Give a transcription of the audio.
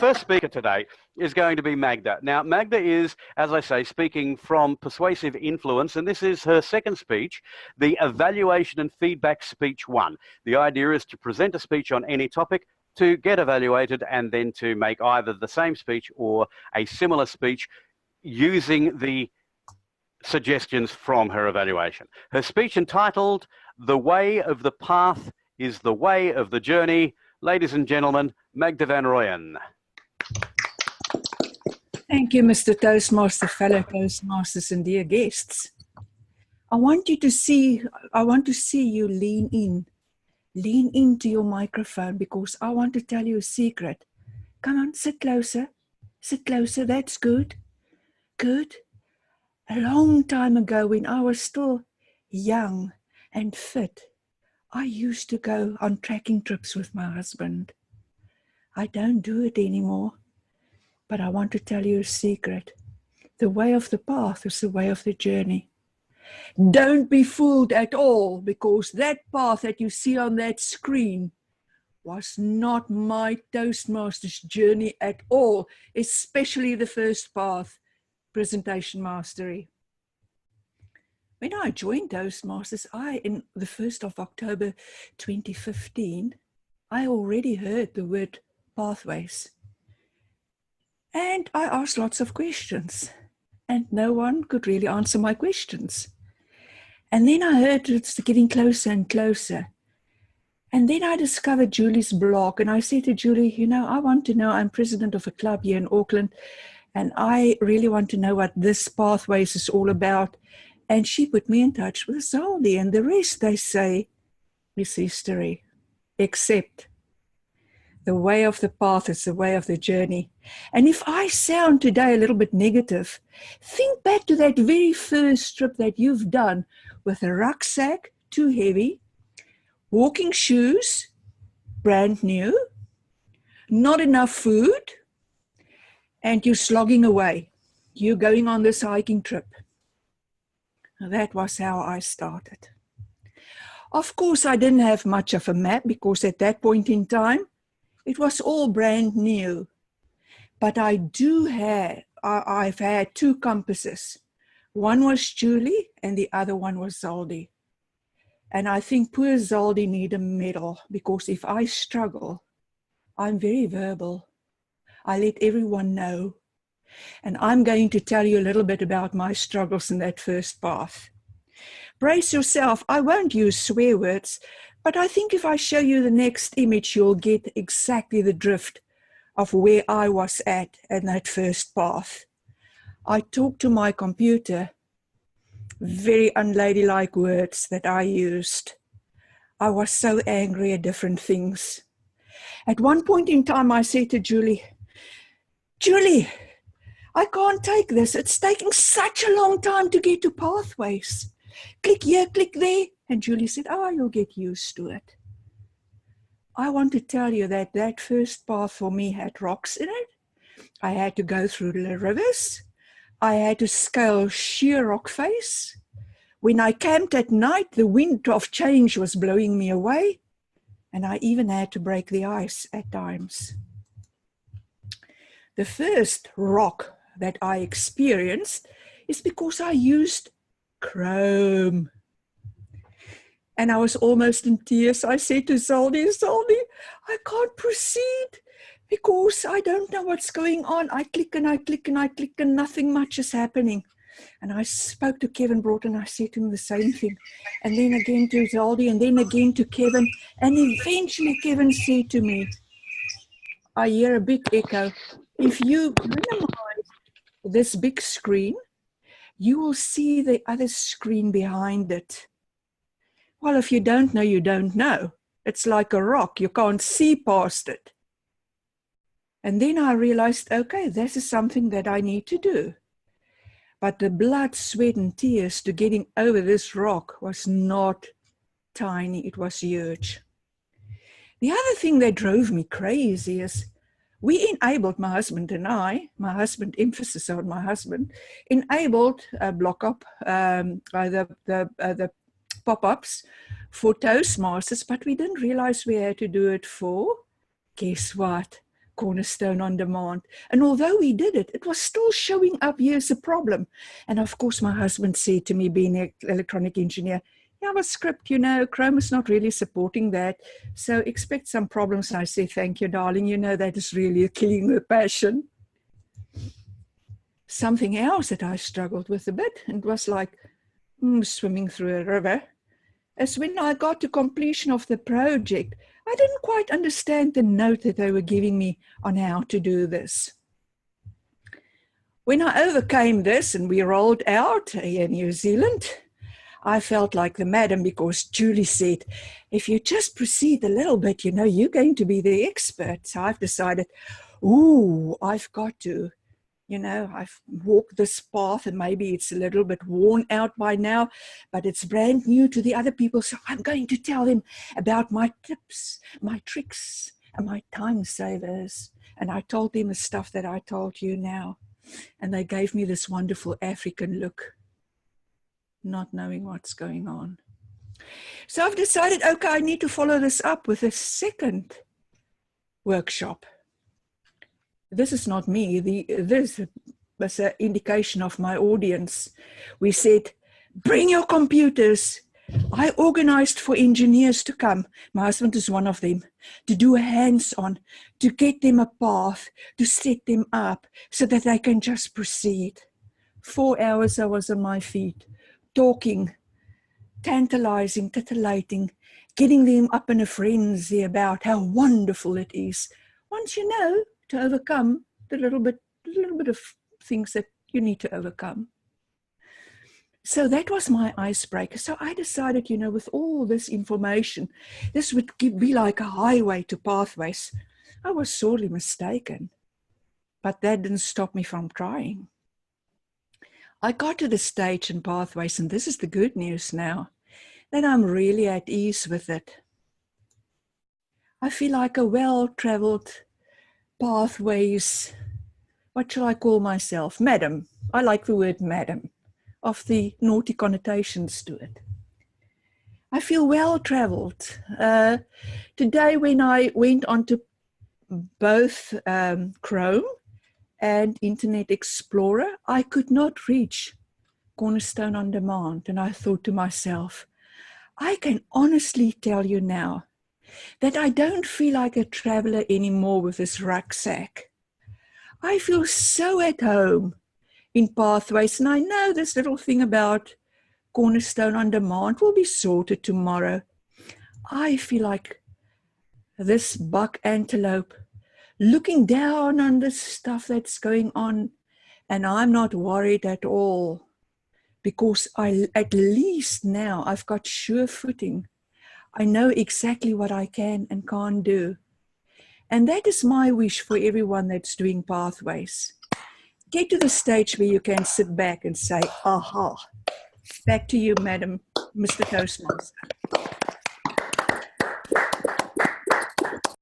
first speaker today is going to be Magda. Now, Magda is, as I say, speaking from Persuasive Influence, and this is her second speech, the Evaluation and Feedback Speech 1. The idea is to present a speech on any topic, to get evaluated, and then to make either the same speech or a similar speech using the suggestions from her evaluation. Her speech entitled, "The Way of the Path is the Way of the Journey." Ladies and gentlemen, Magda van Rooyen. Thank you, Mr. Toastmaster, fellow Toastmasters and dear guests. I want to see you lean into your microphone, because I want to tell you a secret. Come on, sit closer, that's good, good. A long time ago, when I was still young and fit, I used to go on trekking trips with my husband. I don't do it anymore, but I want to tell you a secret. The way of the path is the way of the journey. Don't be fooled at all, because that path that you see on that screen was not my Toastmasters journey at all, especially the first path, presentation mastery. When I joined Toastmasters, in the 1st of October 2015, I already heard the word pathways. And I asked lots of questions, and no one could really answer my questions. And then I heard it's getting closer and closer. And then I discovered Julie's blog, and I said to Julie, you know, I want to know, I'm president of a club here in Auckland, and I really want to know what this pathways is all about. And she put me in touch with Zaldi, and the rest, they say, is history. Except the way of the path is the way of the journey. And if I sound today a little bit negative, think back to that very first trip that you've done with a rucksack too heavy, walking shoes, brand new, not enough food, and you're slogging away. You're going on this hiking trip. That was how I started. Of course, I didn't have much of a map, because at that point in time, it was all brand new. But I've had 2 compasses. One was Julie and the other one was Zaldi. And I think poor Zaldi need a medal, because if I struggle, I'm very verbal. I let everyone know. And I'm going to tell you a little bit about my struggles in that first path. Brace yourself. I won't use swear words, but I think if I show you the next image, you'll get exactly the drift of where I was at in that first path. I talked to my computer, very unladylike words that I used. I was so angry at different things. At one point in time, I said to Julie, I can't take this. It's taking such a long time to get to pathways. Click here, click there. And Julie said, oh, you'll get used to it. I want to tell you that that first path for me had rocks in it. I had to go through the rivers. I had to scale sheer rock face. When I camped at night, the wind of change was blowing me away. And I even had to break the ice at times. The first rock that I experienced is because I used chrome. And I was almost in tears. I said to Zaldi, I can't proceed because I don't know what's going on. I click and I click and I click and nothing much is happening. And I spoke to Kevin Broughton. I said to him the same thing. And then again to Zaldi, and then again to Kevin. And eventually Kevin said to me, I hear a big echo. If you minimize this big screen, you will see the other screen behind it. Well, if you don't know, you don't know. It's like a rock. You can't see past it. And then I realized, okay, this is something that I need to do. But the blood, sweat, and tears to getting over this rock was not tiny. It was huge. The other thing that drove me crazy is we enabled, my husband and I, my husband, emphasis on my husband, enabled block up the pop-ups for Toastmasters, but we didn't realize we had to do it for, guess what? Cornerstone on Demand. And although we did it, it was still showing up here as a problem. And of course, my husband said to me, being an electronic engineer, yeah, but script, you know, Chrome is not really supporting that. So expect some problems. And I say, thank you, darling. You know, that is really killing the passion. Something else that I struggled with a bit, and was like swimming through a river, is when I got to completion of the project, I didn't quite understand the note that they were giving me on how to do this. When I overcame this and we rolled out here in New Zealand, I felt like the madam, because Julie said, if you just proceed a little bit, you know, you're going to be the expert. So I've decided, ooh, I've got to, you know, I've walked this path and maybe it's a little bit worn out by now, but it's brand new to the other people. So I'm going to tell them about my tips, my tricks, and my time savers. And I told them the stuff that I told you now. And they gave me this wonderful African look, not knowing what's going on. So I've decided, okay, I need to follow this up with a second workshop. This is not me. This was an indication of my audience. We said, bring your computers. I organized for engineers to come. My husband is one of them, to do a hands-on, to get them a path, to set them up so that they can just proceed. 4 hours I was on my feet, talking, tantalizing, titillating, getting them up in a frenzy about how wonderful it is. Once you know, to overcome the little bit of things that you need to overcome. So that was my icebreaker. So I decided, you know, with all this information, this would be like a highway to pathways. I was sorely mistaken, but that didn't stop me from trying. I got to the stage in pathways, and this is the good news now, that I'm really at ease with it. I feel like a well-traveled pathways, what shall I call myself? Madam. I like the word madam, of the naughty connotations to it. I feel well-traveled. Today when I went onto both Chrome and Internet Explorer, I could not reach Cornerstone on Demand. And I thought to myself, I can honestly tell you now that I don't feel like a traveler anymore with this rucksack. I feel so at home in pathways, and I know this little thing about Cornerstone on Demand will be sorted tomorrow. I feel like this buck antelope looking down on the stuff that's going on, and I'm not worried at all, because at least now I've got sure footing. I know exactly what I can and can't do. And that is my wish for everyone that's doing pathways. Get to the stage where you can sit back and say, aha, back to you, Madam, Mr. Toastmaster.